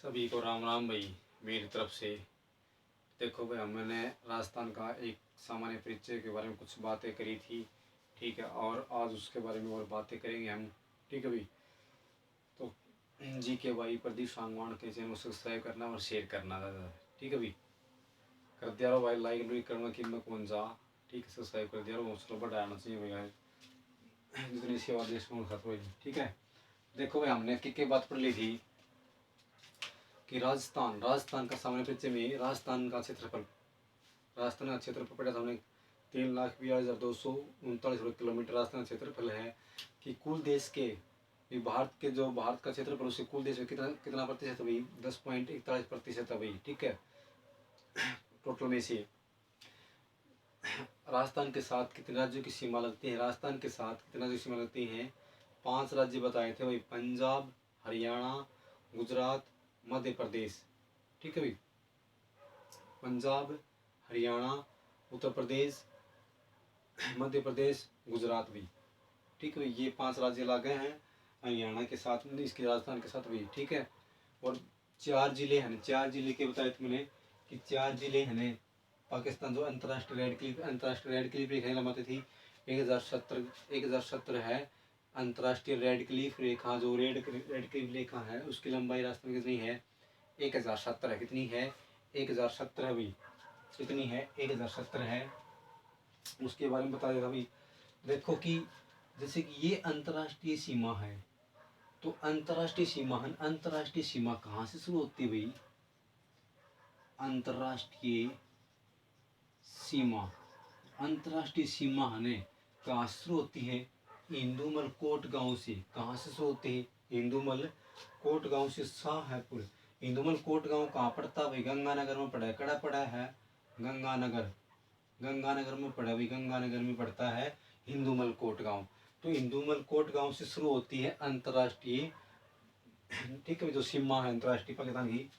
सभी को राम राम भाई मेरी तरफ से। देखो भाई, हमने राजस्थान का एक सामान्य परिचय के बारे में कुछ बातें करी थी, ठीक है, और आज उसके बारे में और बातें करेंगे हम, ठीक है भाई। तो जी के भाई प्रदीप सांगवान के चैनल को सब्सक्राइब करना और शेयर करना दादा, ठीक है भाई। कर दिया रहो भाई, लाइक भी करना कि मैं कौन जा, ठीक है, सब्सक्राइब कर दिया रहो, हौसला बढ़ाना चाहिए भैया, जितनी सेवा देश में खाता भाई, ठीक है। देखो भाई, हमने के बात पढ़ ली थी कि राजस्थान का सामान्य परिचय में राजस्थान का क्षेत्रफल पड़ा था हमने 3,42,239 किलोमीटर राजस्थान का क्षेत्रफल है। कि कुल देश के भारत का क्षेत्रफल उससे कुल देश में कितना कितना प्रतिशत है भाई? 10.41% है भाई, ठीक है। टोटल में से राजस्थान के साथ कितने राज्यों की सीमा लगती है? राजस्थान के साथ कितने राज्यों की सीमा लगती है? 5 राज्य बताए थे भाई, पंजाब, हरियाणा, गुजरात, मध्य प्रदेश, ठीक है भाई। पंजाब, हरियाणा, उत्तर प्रदेश, मध्य प्रदेश, गुजरात भी, ठीक है भाई। ये 5 राज्य लगे हैं हरियाणा के साथ में, इसके राजस्थान के साथ भी, ठीक है। और 4 जिले हैं, 4 जिले के बताए थे मैंने कि 4 जिले हैं पाकिस्तान जो अंतर्राष्ट्रीय रेड क्लिफ रेखा लंबाती थी 1017 है। अंतर्राष्ट्रीय रेड क्लिफ रेखा जो रेड क्लिफ रेखा है उसकी लंबाई राजस्थान में कितनी है? 1017 है। कितनी है? 1017 भाई, कितनी है? 1017 है। उसके बारे में बता देगा भाई। देखो कि जैसे कि ये अंतर्राष्ट्रीय सीमा है, तो अंतर्राष्ट्रीय सीमा कहाँ से शुरू होती है भाई? अंतर्राष्ट्रीय सीमा है कहाँ से शुरू होती है? इंदुमल कोट गांव से। कहाँ से शुरू होती है? इंदुमल कोट गांव से शाहपुर। इंदुमल कोट गांव कहाँ पड़ता है भाई? गंगानगर में पड़ा है। कड़ा पड़ा है? गंगानगर में पड़ा है भाई, गंगानगर में पड़ता है इंदुमल कोट गांव। तो इंदुमल कोट गांव से शुरू होती है अंतर्राष्ट्रीय, ठीक है, जो सीमा है अंतर्राष्ट्रीय पाकिस्तान की।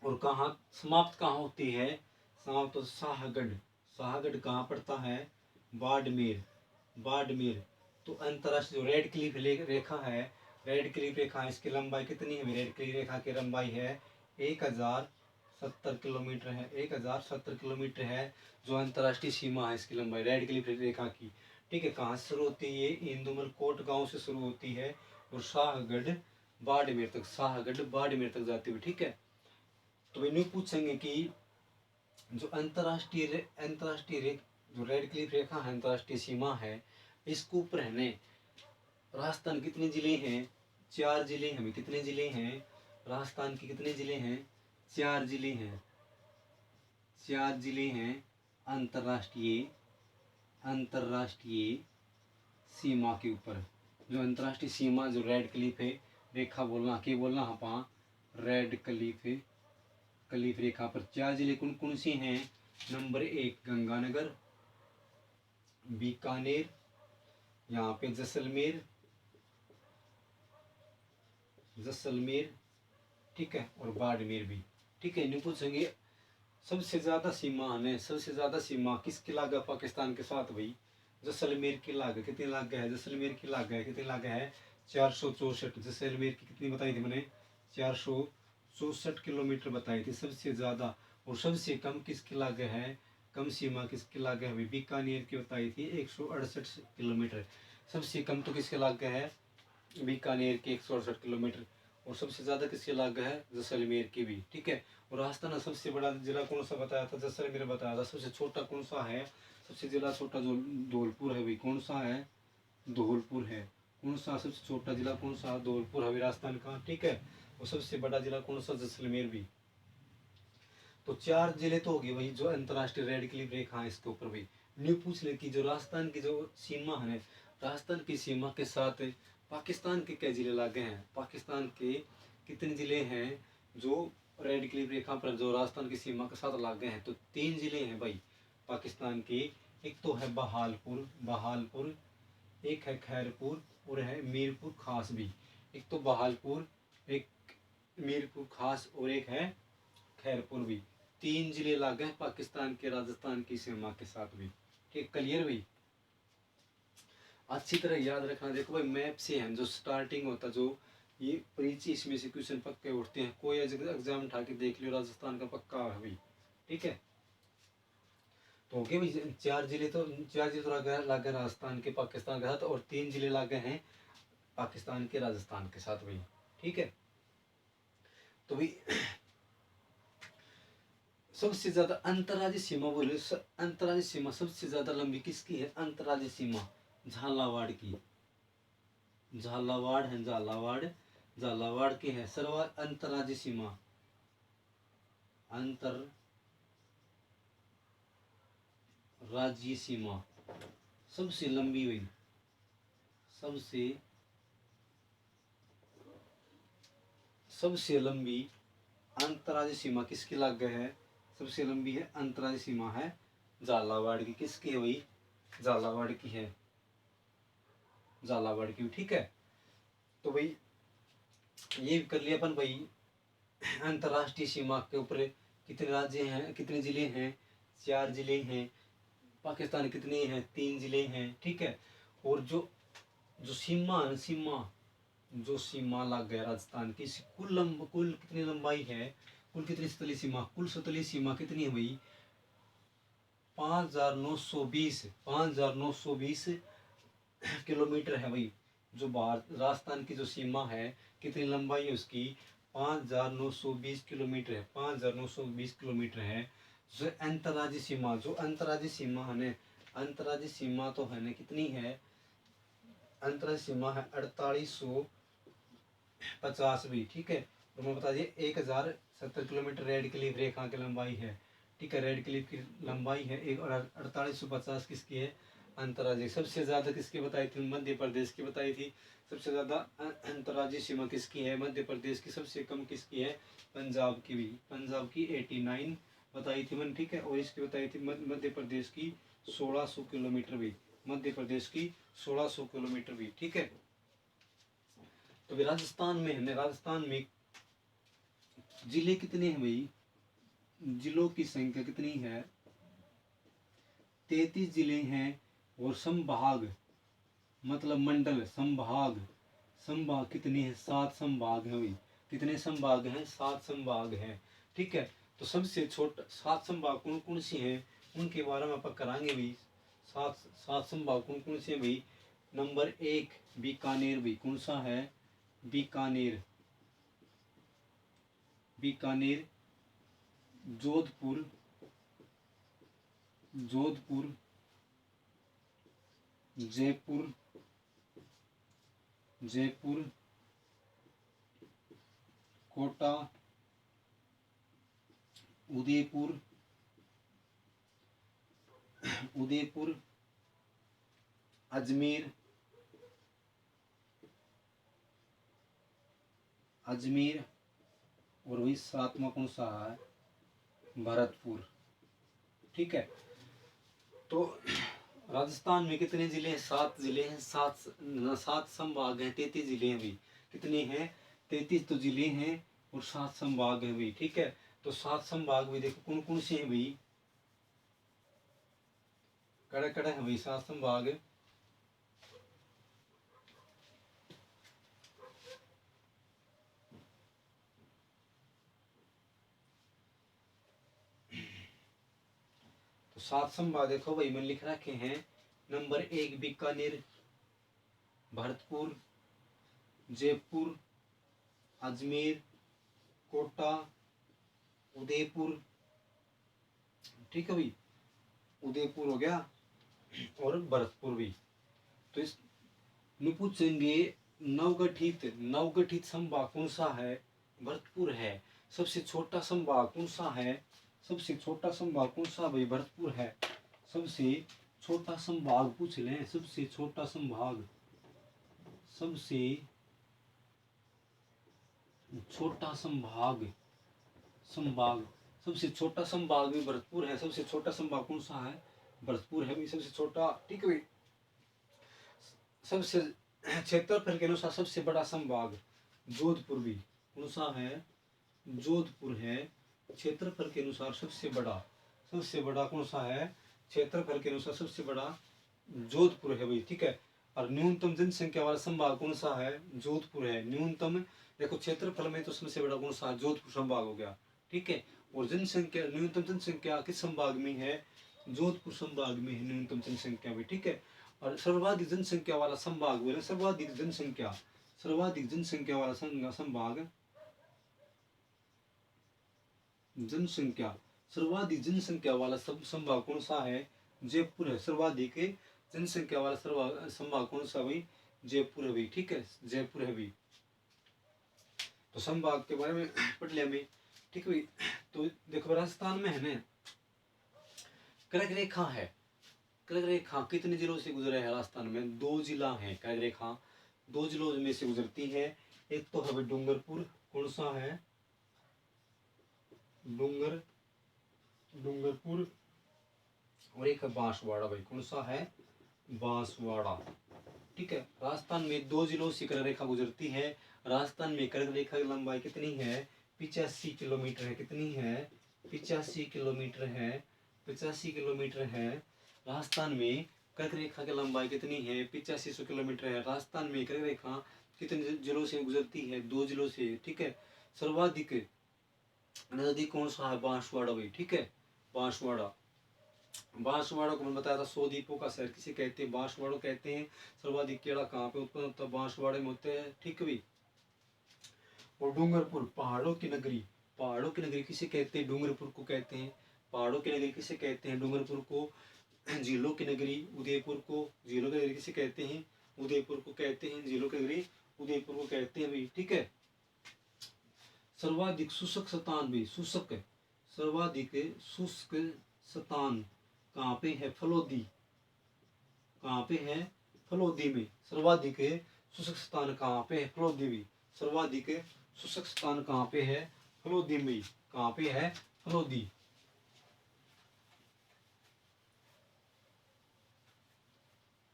और कहाँ समाप्त कहाँ होती है? समाप्त तो शाहगढ़ कहाँ पड़ता है? बाड़मेर। तो अंतर्राष्ट्रीय जो रेड क्लिफ रेखा है, इसकी लंबाई कितनी है? रेड क्लिफ रेखा की लंबाई है 1070 किलोमीटर है। 1070 किलोमीटर है जो अंतर्राष्ट्रीय सीमा है इसकी लंबाई रेड क्लिफ रेखा की, ठीक है। कहाँ से शुरू होती है? ये इंदुमल कोट गांव से शुरू होती है और शाहगढ़ बाड़मेर तक जाती हुई, ठीक है। तो इन्हें पूछेंगे कि जो अंतर्राष्ट्रीय जो रेड क्लिफ रेखा है, अंतर्राष्ट्रीय सीमा है, इसके ऊपर है राजस्थान कितने जिले हैं? 4 जिले हैं। कितने जिले हैं? राजस्थान के कितने जिले हैं? 4 जिले हैं। 4 जिले हैं अंतर्राष्ट्रीय सीमा के ऊपर। जो अंतर्राष्ट्रीय सीमा जो रेड क्लिफ है रेखा बोलना हाँ, रेड क्लिफ रेखा पर 4 जिले कौन कौन से हैं? नंबर 1 गंगानगर, बीकानेर, यहाँ पे जैसलमेर, ठीक है, और बाड़मेर भी, ठीक है। इन्हें पूछेंगे सबसे ज्यादा सीमा किसकी लागे पाकिस्तान के साथ भाई? जैसलमेर की लागे। कितनी लागे है? जैसलमेर की लागे कितनी लागे है? 464। जैसलमेर की कितनी बताई थी मैंने? 464 किलोमीटर बताई थी सबसे ज्यादा। और सबसे कम किसकी लागे है? कम सीमा किसकी लागे है? बीकानेर की बताई थी 168 किलोमीटर। सबसे कम तो किसके लागे है? बीकानेर के 168 किलोमीटर। और सबसे ज्यादा किसके लागे है? जैसलमेर की भी, ठीक है। और राजस्थान का सबसे बड़ा जिला कौन सा बताया था? जैसलमेर बताया था। सबसे छोटा कौन सा है? सबसे जिला छोटा जो धौलपुर है भाई, कौन सा है? धौलपुर है। कौन सा सबसे छोटा जिला कौन सा? धौलपुर है राजस्थान का, ठीक है। और सबसे बड़ा जिला कौन सा? जैसलमेर भी। तो 4 जिले तो हो गए भाई जो अंतर्राष्ट्रीय रेड क्लिफ रेखा है इसके ऊपर भाई। न्यू पूछ ले कि जो राजस्थान की जो सीमा है, राजस्थान की सीमा के साथ पाकिस्तान के क्या जिले लागे हैं? पाकिस्तान के कितने जिले हैं जो रेड क्लिफ रेखा पर जो राजस्थान की सीमा के साथ लागे हैं? तो 3 जिले हैं भाई पाकिस्तान के। एक तो है बहालपुर, एक है खैरपुर और है मीरपुर खास भी। एक तो बहालपुर, एक मीरपुर खास और एक है खैरपुर भी। 3 जिले लागे हैं पाकिस्तान के राजस्थान की सीमा के साथ भी, ठीक, क्लियर भाई। अच्छी तरह याद रखना। देखो भाई, मैप से है जो स्टार्टिंग होता जो ये परिचय इसमें से क्वेश्चन पक्के उठते हैं, कोई एग्जाम उठा के देख लियो, राजस्थान का पक्का है भाई। ठीक है, तो हो गए भाई 4 जिले, तो 4 जिले तो लागे राजस्थान के पाकिस्तान के साथ, और 3 जिले लागे हैं पाकिस्तान के राजस्थान के साथ भाई। ठीक है, तो भाई सबसे ज्यादा अंतर्राज्यीय सीमा बोले, अंतर्राज्यीय सीमा सबसे ज्यादा लंबी किसकी है? अंतर्राज्यीय सीमा झालावाड़ की, झालावाड़ है, झालावाड़, झालावाड़ की है सर्वा अंतर्राज्यीय सीमा, अंतर्राज्यीय सीमा सबसे लंबी हुई, सबसे लंबी अंतर्राज्यीय सीमा किसकी लग गए है? सबसे लंबी है अंतर्राज्यीय सीमा है झालावाड़ की। किसकी है भाई? झालावाड़ की है, झालावाड़ की। ठीक है, तो भाई ये कर लिया अपन भाई अंतर्राष्ट्रीय सीमा के ऊपर कितने राज्य हैं, कितने जिले हैं? 4 जिले हैं। पाकिस्तान कितने हैं? 3 जिले हैं। ठीक है, और जो जो जो सीमा लग गया राजस्थान की, कुल कितनी लंबाई है? कुल कितनी सतली सीमा? कुल सतली सीमा कितनी है भाई? 5,920 किलोमीटर है भाई। जो भारत राजस्थान की जो सीमा है, कितनी लंबाई है उसकी? 5,920 किलोमीटर है, 5,920 किलोमीटर है। जो अंतर्राज्यीय सीमा, जो अंतर्राज्यीय सीमा है ना, अंतर्राज्यीय सीमा तो है ना, कितनी है? अंतर्राज्यीय सीमा है 4850 भी। ठीक है, तो मैं बता दिए 1070 किलोमीटर रेड क्लिफ रेखा की लंबाई है। ठीक है, रेड क्लिफ की लंबाई है एक, और 4850 किसकी है? अंतर्राज्यीय। सबसे ज्यादा किसकी बताई थी? मध्य प्रदेश की बताई थी। सबसे ज्यादा अंतर्राज्यीय सीमा किसकी है? मध्य प्रदेश की। सबसे कम किसकी है? पंजाब की भी, पंजाब की 89 बताई थी मैंने। ठीक है, और इसकी बताई थी मध्य प्रदेश की 1600 किलोमीटर भी, मध्य प्रदेश की 1600 किलोमीटर भी। ठीक है, तो भी राजस्थान में है, राजस्थान में जिले कितने हैं भाई? जिलों की संख्या कितनी है? 33 जिले हैं। और संभाग मतलब मंडल, संभाग, संभाग कितने हैं? 7 संभाग हैं भाई। कितने संभाग हैं? 7 संभाग हैं। ठीक है, तो सबसे छोटा 7 संभाग कौन कौन से हैं, उनके बारे में अपन कराएंगे भाई। 7 संभाग कौन कौन से हैं भाई? नंबर 1 बीकानेर भाई। कौन सा है? बीकानेर, बीकानेर। जोधपुर, जोधपुर, जयपुर, जयपुर, कोटा, उदयपुर, उदयपुर, अजमेर, अजमेर, और वही 7वां कौन सा है? भरतपुर। ठीक है, तो राजस्थान में कितने जिले हैं? 7 जिले हैं। 7 संभाग हैं, 33 जिले हैं भाई। कितने हैं? 33 तो जिले हैं और 7 संभाग हैं भाई। ठीक है, तो 7 संभाग भी देखो कौन कौन से हैं भाई? कड़ा कड़ा है भाई 7 संभाग। तो 7 संभाग देखो भाई मैंने लिख रखे हैं। नंबर 1 बीकानेर, भरतपुर, जयपुर, अजमेर, कोटा, उदयपुर। ठीक है भाई, उदयपुर हो गया, और भरतपुर भी। तो इस में पूछेंगे नवगठित, नवगठित संभाग कौन सा है? भरतपुर है। सबसे छोटा संभाग कौन सा है? सबसे छोटा संभाग कौन सा भाई? भरतपुर है। सबसे छोटा संभाग पूछ लें, सबसे छोटा संभाग, सबसे छोटा संभाग, संभाग, सबसे छोटा संभाग भी भरतपुर है। सबसे छोटा संभाग कौन सा है? भरतपुर है भाई, सबसे छोटा। ठीक है भाई, सबसे क्षेत्रफल के अनुसार सबसे बड़ा संभाग जोधपुर भी। कौन सा है? जोधपुर है। क्षेत्रफल के अनुसार सबसे बड़ा, सबसे बड़ा कौन सा है? क्षेत्रफल के अनुसार सबसे बड़ा जोधपुर है भाई। ठीक है, और न्यूनतम जनसंख्या वाला संभाग कौन सा है? जोधपुर है। न्यूनतम देखो क्षेत्रफल में तो सबसे बड़ा कौन सा? जोधपुर संभाग हो गया, ठीक है। और जनसंख्या, न्यूनतम जनसंख्या किस संभाग में है? जोधपुर संभाग में है न्यूनतम जनसंख्या भी, ठीक है। और सर्वाधिक जनसंख्या वाला संभाग बोले, सर्वाधिक जनसंख्या, सर्वाधिक जनसंख्या वाला संभाग, जनसंख्या, सर्वाधिक जनसंख्या वाला संभाग कौन सा है? जयपुर है। सर्वाधिक जनसंख्या वाला संभाग कौन सा भाई? जयपुर है भाई, ठीक है, जयपुर है भाई। तो संभाग के बारे में पढ़ लिया मैं, ठीक है भाई। तो देखो राजस्थान में है ना कर्क रेखा है। कर्क रेखा कितने जिलों से गुजरा है राजस्थान में? 2 जिला है। कर्क रेखा 2 जिलों में से गुजरती है। एक तो है डूंगरपुर, कौन सा है? डूंगरपुर। और एक है बांसवाड़ा भाई, कौन सा है? बांसवाड़ा, ठीक है। राजस्थान में 2 जिलों से कर्क रेखा गुजरती है। राजस्थान में कर्क रेखा की लंबाई कितनी है? 85 किलोमीटर है। कितनी है? 85 किलोमीटर है। 85 किलोमीटर है। राजस्थान में कर्क रेखा की लंबाई कितनी है? 8500 किलोमीटर है। राजस्थान में कर्क रेखा कितने जिलों से गुजरती है? 2 जिलों से, ठीक है। सर्वाधिक नदी कौन सा है? बांसवाड़ा भाई, ठीक है, बांसवाड़ा। बांसवाड़ा को मैंने बताया था 100 द्वीपों का शहर किसे कहते हैं? बांसवाड़ा कहते हैं। सर्वाधिक केड़ा कहाँ पे उत्पन्न होता है? बांसवाड़े में होते हैं, ठीक है भाई। और डूंगरपुर, पहाड़ों की नगरी, पहाड़ों की नगरी किसे कहते हैं? डूंगरपुर को कहते हैं। पहाड़ों की नगरी किसे कहते हैं? डूंगरपुर को। झीलों की नगरी उदयपुर को, झीलों की नगरी किसे कहते हैं? उदयपुर को कहते हैं। झीलों की नगरी उदयपुर को कहते हैं भाई, ठीक है। सर्वाधिक शुष्क स्थान भी, शुष्क, सर्वाधिक शुष्क स्थान कहाँ पे है? फलोदी। कहाँ पे है? फलोदी में। सर्वाधिक शुष्क स्थान कहाँ पे है? फलोदी में। सर्वाधिक शुष्क स्थान कहाँ पे है? फलोदी में। कहाँ पे है? फलोदी।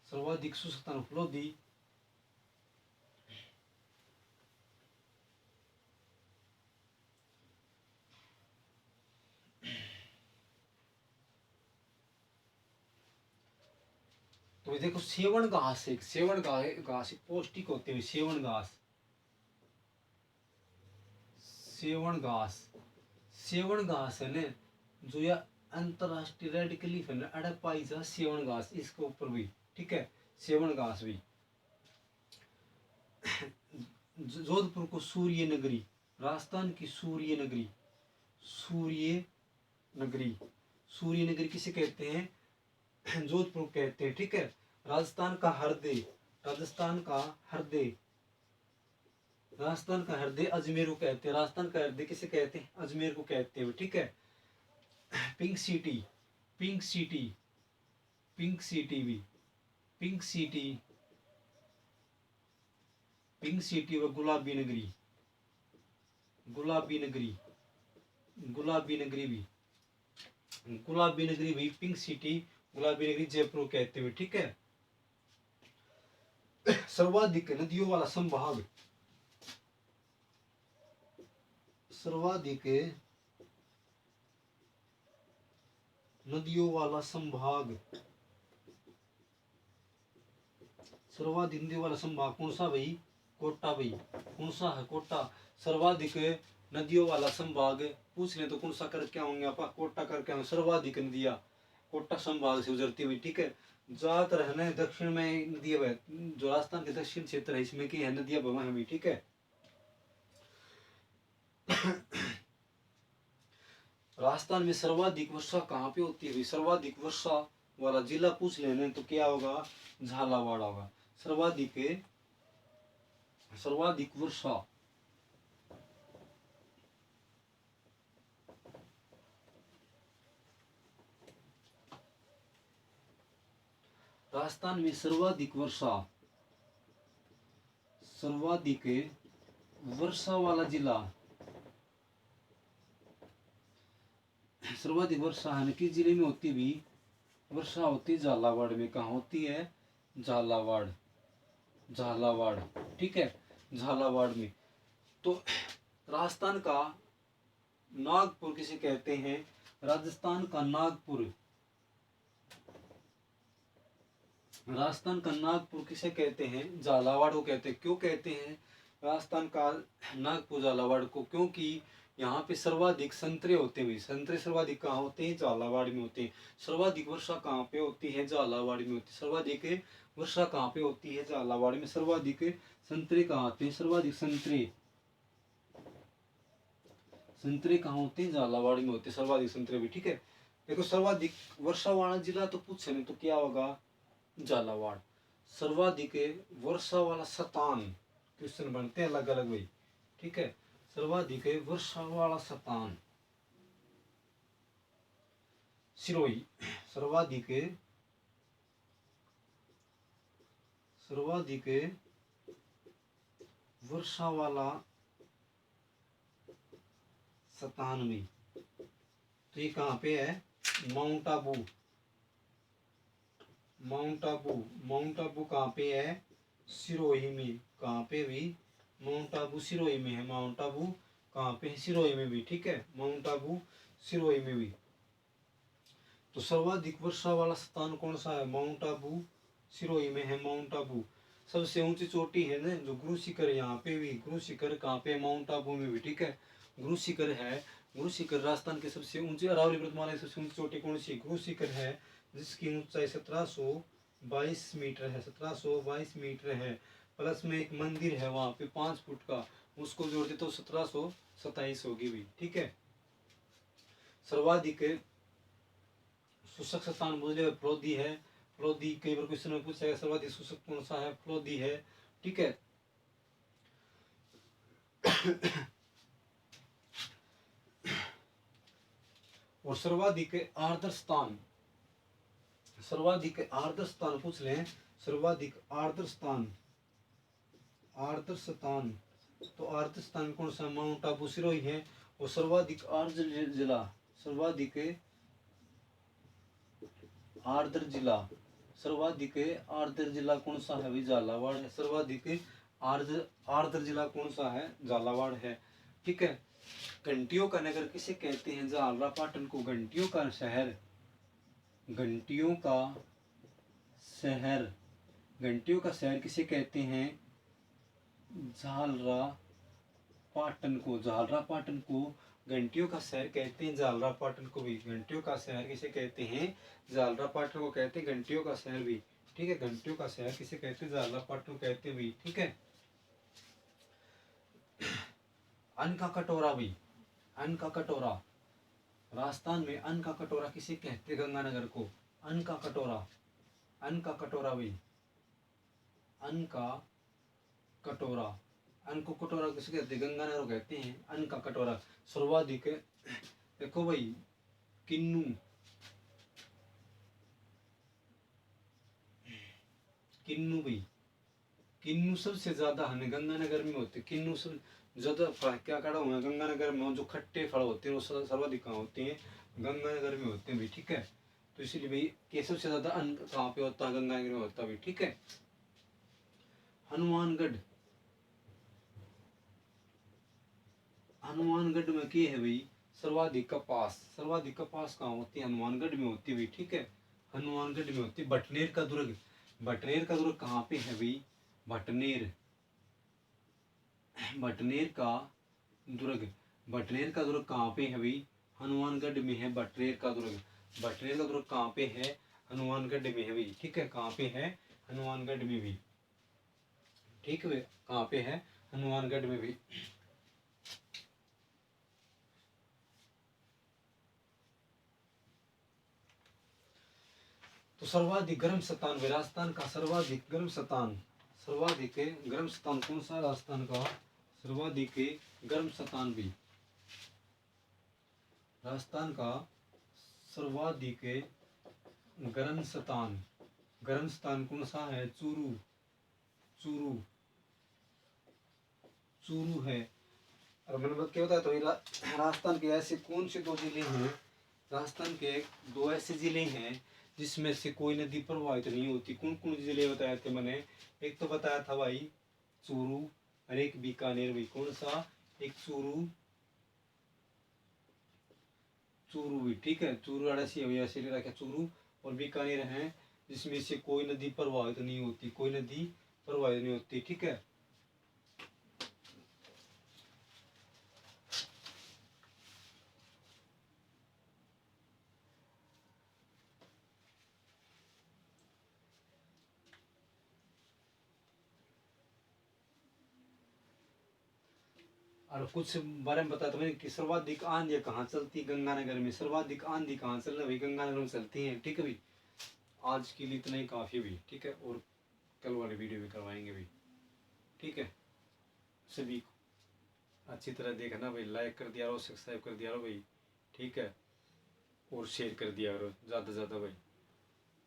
सर्वाधिक शुष्क स्थान फलोदी। तो देखो सेवन घास, एक सेवन घास पौष्टिक होती है। सेवन घास, सेवन घास, सेवन घास है ना, जो यह अंतरराष्ट्रीय रेड क्लिफ है ना, अड़े पाई जा सेवन घास इसके ऊपर भी, ठीक है, सेवन घास भी। जोधपुर को सूर्य नगरी, राजस्थान की सूर्य नगरी, सूर्य नगरी, सूर्य नगरी किसे कहते हैं? जोधपुर कहते हैं, ठीक है। राजस्थान का हृदय, राजस्थान का हृदय, राजस्थान का हृदय अजमेर को कहते हैं। राजस्थान का हृदय किसे कहते हैं? अजमेर को कहते हैं, ठीक है। Pink city, pink city, pink city भी, पिंक सिटी, पिंक सिटी व गुलाबी नगरी, गुलाबी नगरी, गुलाबी नगरी भी, गुलाबी नगरी भी, पिंक सिटी, गुलाबी नगरी जयपुर कहते हुए, ठीक है। सर्वाधिक नदियों वाला संभाग, सर्वाधिक नदियों वाला संभाग, सर्वाधिक नदियों वाला संभाग कौन सा भाई? कोटा भाई, कौन सा है? कोटा। सर्वाधिक नदियों वाला संभाग पूछ ले तो कौन सा कर क्या होंगे आप? कोटा करके होंगे। सर्वाधिक नदियां कोटा संभाग से गुजरती हुई, ठीक है। ज्यादातर है ना दक्षिण में नदियां बह, जो राजस्थान के दक्षिण क्षेत्र है इसमें की है नदियां बह है, ठीक है। राजस्थान में सर्वाधिक वर्षा कहाँ पे होती है? सर्वाधिक वर्षा वाला जिला पूछ लेने तो क्या होगा? झालावाड़ होगा। सर्वाधिक, सर्वाधिक वर्षा, राजस्थान में सर्वाधिक वर्षा, सर्वाधिक वर्षा वाला जिला, सर्वाधिक वर्षा है किस जिले में होती भी? वर्षा होती है झालावाड़ में। कहाँ होती है? झालावाड़, झालावाड़, ठीक है, झालावाड़ में। तो राजस्थान का नागपुर किसे कहते हैं? राजस्थान का नागपुर, राजस्थान का नागपुर किसे कहते हैं? झालावाड़ को कहते हैं। क्यों कहते हैं राजस्थान का नागपुर झालावाड़ को? क्योंकि यहाँ पे सर्वाधिक संतरे होते हैं। संतरे सर्वाधिक कहाँ होते हैं? झालावाड़ में होते हैं। सर्वाधिक वर्षा कहाँ पे होती है? झालावाड़ में होती है। सर्वाधिक वर्षा कहाँ पे होती है? झालावाड़ में। सर्वाधिक संतरे कहाँ आते हैं? सर्वाधिक संतरे संतरे कहाँ होते हैं? झालावाड़ में होते हैं सर्वाधिक संतरे भी। ठीक है, देखो सर्वाधिक वर्षा वाला जिला तो पूछे नहीं तो क्या होगा? झालावाड़। सर्वाधिक वर्षा वाला स्थान, क्वेश्चन बनते हैं अलग अलग भाई। ठीक है, सर्वाधिक वर्षा वाला स्थान सिरोही। सर्वाधिक सर्वाधिक वर्षा वाला स्थान में, तो ये कहाँ पे है? Mount Abu. Mount Abu, mount Abu कहाँ पे है? सिरोही में। कहाँ पे भी? माउंट आबू सिरोही में है। माउंट आबू कहाँ पे है? सिरोही में भी। ठीक है, माउंट आबू सिरोही में भी। तो सर्वाधिक वर्षा वाला स्थान कौन सा है? माउंट आबू सिरोही में है। माउंट आबू सबसे ऊंची चोटी है ना, जो गुरु शिखर, यहाँ पे भी गुरु शिखर कहाँ पे? माउंट आबू में भी। ठीक है, गुरु शिखर है। गुरु शिखर राजस्थान के सबसे ऊंची, अरावली पर्वतमाला की सबसे ऊंची चोटी कौन सी? गुरु शिखर है, जिसकी ऊंचाई 1722 मीटर है। 1722 मीटर है। प्लस में एक मंदिर है वहाँ पे 5 फुट का, उसको जोड़ दे तो 1727 होगी भी। ठीक है, सर्वाधिक शुष्क स्थान बोले प्लोदी है। प्लोदी कई बार क्वेश्चन में पूछा गया, सर्वाधिक शुष्क कौन सा है? प्लोदी है। ठीक है, और सर्वाधिक आर्द्र स्थान, सर्वाधिक आर्द्र स्थान पूछ लें। सर्वाधिक आर्द्र स्थान, आर्द्र स्थान, तो आर्द्र स्थान कौन सा? माउंट आबू सिरोही है। और सर्वाधिक आर्द्र जिला, सर्वाधिक आर्द्र जिला, सर्वाधिक आर्द्र जिला कौन सा है? झालावाड़ है। सर्वाधिक आर्द्र आर्द्र जिला कौन सा है? झालावाड़ है। ठीक है, घंटियों का नगर किसे कहते हैं? झालरा पाटन को घंटियों का शहर, घंटियों का शहर, घंटियों का शहर किसे कहते हैं? झालरा पाटन को, झालरा पाटन को घंटियों का शहर कहते हैं। झालरा पाटन को भी घंटियों का शहर किसे कहते हैं? झालरा पाटन को कहते हैं घंटियों का शहर भी। ठीक है, घंटियों का शहर किसे कहते हैं? झालरा पाटन को कहते हैं भी। ठीक है, अन्न का कटोरा भी, अन्न का कटोरा, राजस्थान में अन्न का कटोरा किसे कहते हैं? गंगानगर को अन्न का कटोरा, अन्न का कटोरा भी, अन्न का कटोरा, अन्न को कटोरा किसे कहते हैं? गंगानगर को कहते हैं अन्न का कटोरा। सर्वाधिक, देखो भाई, किन्नू, किन्नू भाई, किन्नू सबसे ज्यादा है गंगानगर में होते। किन्नू सब ज्यादा क्या कड़ा हुआ है गंगानगर में, जो खट्टे फल होते हैं वो सर्वाधिक कहाँ होते हैं? गंगानगर में होते हैं भाई। ठीक है, तो इसीलिए भाई कि सबसे ज्यादा अन्न कहाँ पे होता है? गंगानगर में होता है भाई। ठीक है, हनुमानगढ़, हनुमानगढ़ में क्या है भाई? सर्वाधिक कपास, सर्वाधिक कपास कहाँ होती है? हनुमानगढ़ में होती है भाई। ठीक है, हनुमानगढ़ में होती है। भटनेर का दुर्ग, भटनेर का दुर्ग कहाँ पे है भाई? भटनेर, भटनेर का दुर्ग, भटनेर का दुर्ग कहाँ पे है भाई? हनुमानगढ़ में है भटनेर का दुर्ग। भटनेर का दुर्ग कहाँ पे है? हनुमानगढ़ में है भाई। ठीक है, कहाँ पे है? हनुमानगढ़ में भी। ठीक है, कहाँ पे है? हनुमानगढ़ में भी। तो सर्वाधिक गर्म स्थान, राजस्थान का सर्वाधिक गर्म स्थान, सर्वाधिक गर्म स्थान कौन सा? राजस्थान का सर्वाधिक गर्म स्थान भी, राजस्थान का सर्वाधिक गर्म स्थान, गर्म स्थान कौन सा है? चूरू, चूरू, चूरू है। और मैंने क्या बताया तो राजस्थान के ऐसे कौन से 2 जिले हैं? राजस्थान के 2 ऐसे जिले हैं जिसमें से कोई नदी प्रवाहित नहीं होती। कौन कौन जिले बताए थे मैंने? एक तो बताया था भाई चूरू, और एक बीकानेर भाई। कौन सा? एक चूरू, चूरू भी। ठीक है, चूरू अड़ासी भैया से ले रखा चूरू, और बीकानेर है जिसमें से कोई नदी प्रवाहित नहीं होती, कोई नदी प्रवाहित नहीं होती। ठीक है, और कुछ बारे में बताता हूँ कि सर्वाधिक आंधी कहाँ चलती, गंगानगर में। सर्वाधिक आंधी कहाँ चल रही भाई, गंगानगर में चलती है। ठीक है भाई, आज के लिए इतना ही काफ़ी भी। ठीक है, और कल वाली वीडियो भी करवाएंगे भी। ठीक है, सभी को अच्छी तरह देखना भाई, लाइक कर दिया करो, सब्सक्राइब कर दिया करो भाई। ठीक है, और शेयर कर दिया करो ज़्यादा से ज़्यादा भाई।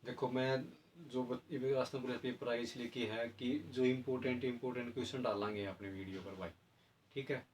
देखो मैं जो रास्ता पुलिस पेपर आई इसलिए कि है कि जो इम्पोर्टेंट क्वेश्चन डालेंगे अपने वीडियो पर भाई। ठीक है।